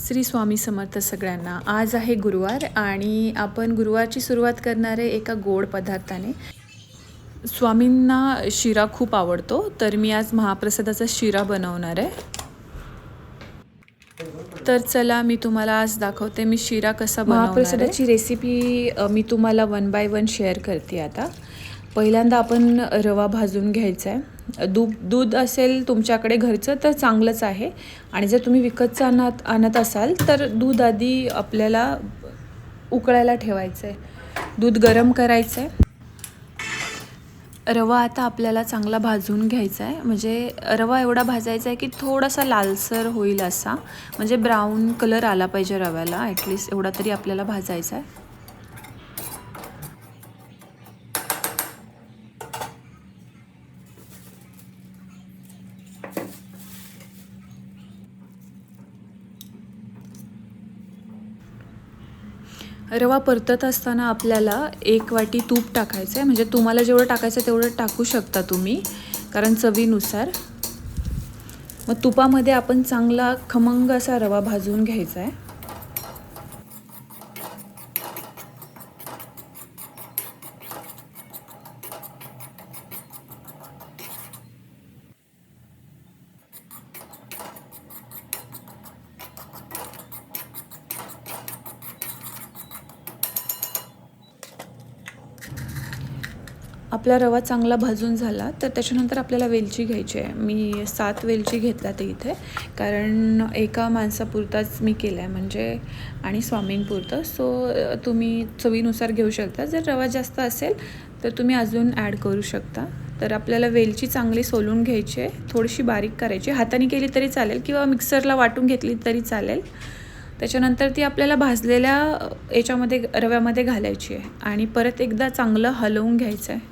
श्री स्वामी समर्थ सगळ्यांना। आज आहे गुरुवार आणि आपण गुरुवारची सुरुवात करणार आहे एका गोड पदार्थाने। स्वामींना शिरा खूप आवडतो, तर मी आज महाप्रसादाचा शिरा बनवणार आहे। तर चला मी तुम्हाला आज दाखवते मी शिरा कसा बनवणार आहे। महाप्रसादाची रेसिपी मी तुम्हाला 1 बाय 1 शेअर करते। आता पहिल्यांदा आपण रवा भाजून घ्यायचा आहे। दूध असेल तुमच्याकडे घरचं तर चांगलंच आहे, आणि जर तुम्ही विकतचं आणत असाल तर दूध आधी आपल्याला उकळायला ठेवायचं आहे। दूध गरम करायचं आहे। रवा आता आपल्याला चांगला भाजून घ्यायचा आहे, म्हणजे रवा एवढा भाजायचा आहे की थोडासा लालसर होईल असा, म्हणजे ब्राऊन कलर आला पाहिजे रव्याला, ॲटलिस्ट एवढा तरी आपल्याला भाजायचा आहे। रवा परतत असताना आपल्याला 1 वाटी तूप टाकायचं आहे, म्हणजे तुम्हाला जेवढं टाकायचं तेवढं टाकू शकता तुम्ही, कारण चवीनुसार। मग तुपामध्ये आपण चांगला खमंग असा रवा भाजून घ्यायचा आहे। आपला रवा चांगला भाजून झाला तर त्याच्यानंतर आपल्याला वेलची घ्यायची आहे। मी 7 वेलची घेतल्या ते इथे, कारण एका माणसापुरताच मी केला आहे, म्हणजे आणि स्वामींपुरतं। सो तुम्ही चवीनुसार घेऊ शकता। जर रवा जास्त असेल तर तुम्ही अजून ॲड करू शकता। तर आपल्याला वेलची चांगली सोलून घ्यायची आहे, थोडीशी बारीक करायची, हाताने केली तरी चालेल किंवा मिक्सरला वाटून घेतली तरी चालेल। त्याच्यानंतर ती आपल्याला भाजलेल्या याच्यामध्ये रव्यामध्ये घालायची आहे आणि परत एकदा चांगलं हलवून घ्यायचं आहे।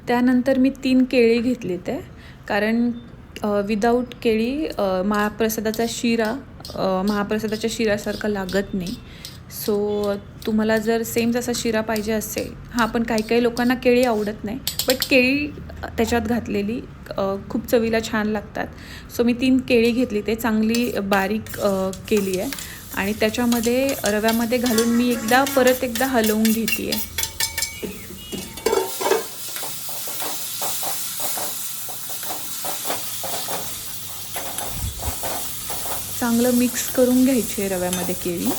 त्यानंतर मी 3 केळी घेतली ते, कारण विदाऊट केळी महाप्रसादाचा शिरा महाप्रसादाच्या शिऱ्यासारखा लागत नाही। सो तुम्हाला जर सेम तसा शिरा पाहिजे असेल, हां पण काही लोकांना केळी आवडत नाही, बट केळी त्याच्यात घातलेली खूप चवीला छान लागतात। सो मी 3 केळी घेतली, ते चांगली बारीक केली आहे आणि त्याच्यामध्ये रव्यामध्ये घालून मी परत एकदा हलवून घेते आहे। चांगलं मिक्स करून घ्यायची आहे रव्यामध्ये केळी।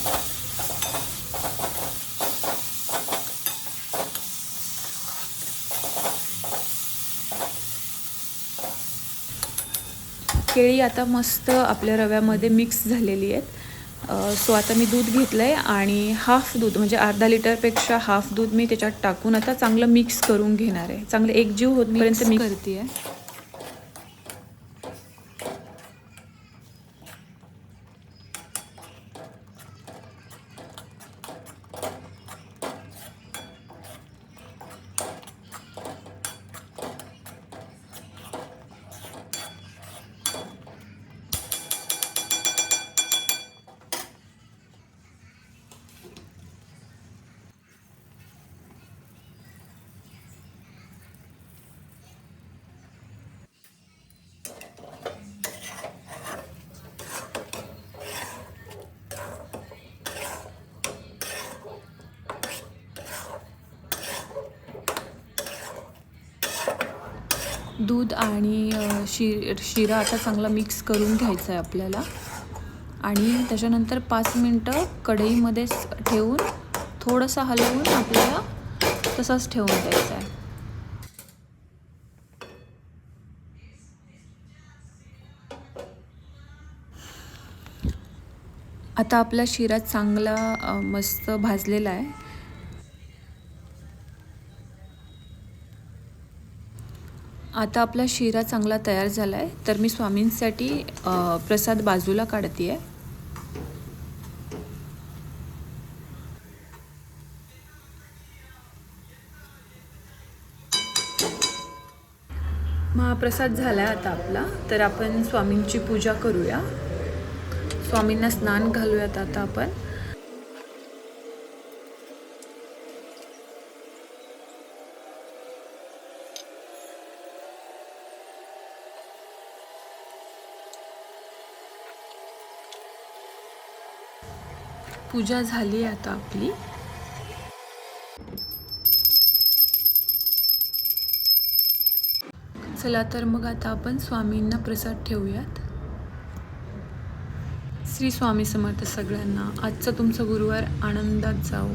केळी आता मस्त आपल्या रव्यामध्ये मिक्स झालेली आहेत। सो आता मी दूध घेतलं आहे आणि हाफ दूध, म्हणजे अर्धा लिटरपेक्षा हाफ दूध मी त्याच्यात टाकून आता चांगलं मिक्स करून घेणार आहे। चांगलं एकजीव होतपर्यंत मिक्स करते आहे। दूध आणि शिरा आता चांगला मिक्स करून घ्यायचा आहे आपल्याला, आणि त्याच्यानंतर 5 मिनटं कढईमध्येच ठेवून थोडंसं हलवून आपल्याला तसंच ठेवून द्यायचं आहे। आता आपला शिरा चांगला मस्त भाजलेला आहे। आता आपला शिरा चांगला तयार झाला आहे, तर मी स्वामींसाठी प्रसाद बाजूला काढते आहे। महाप्रसाद झाला आता आपला, तर आपण स्वामींची पूजा करूया। स्वामींना स्नान घालूयात आता आपण. पूजा झाली आता आपली. चला तर मग आता आपण स्वामींना प्रसाद ठेवूयात. श्री स्वामी समर्थ सगळ्यांना. आजचा तुमचा गुरुवार आनंदात जाओ.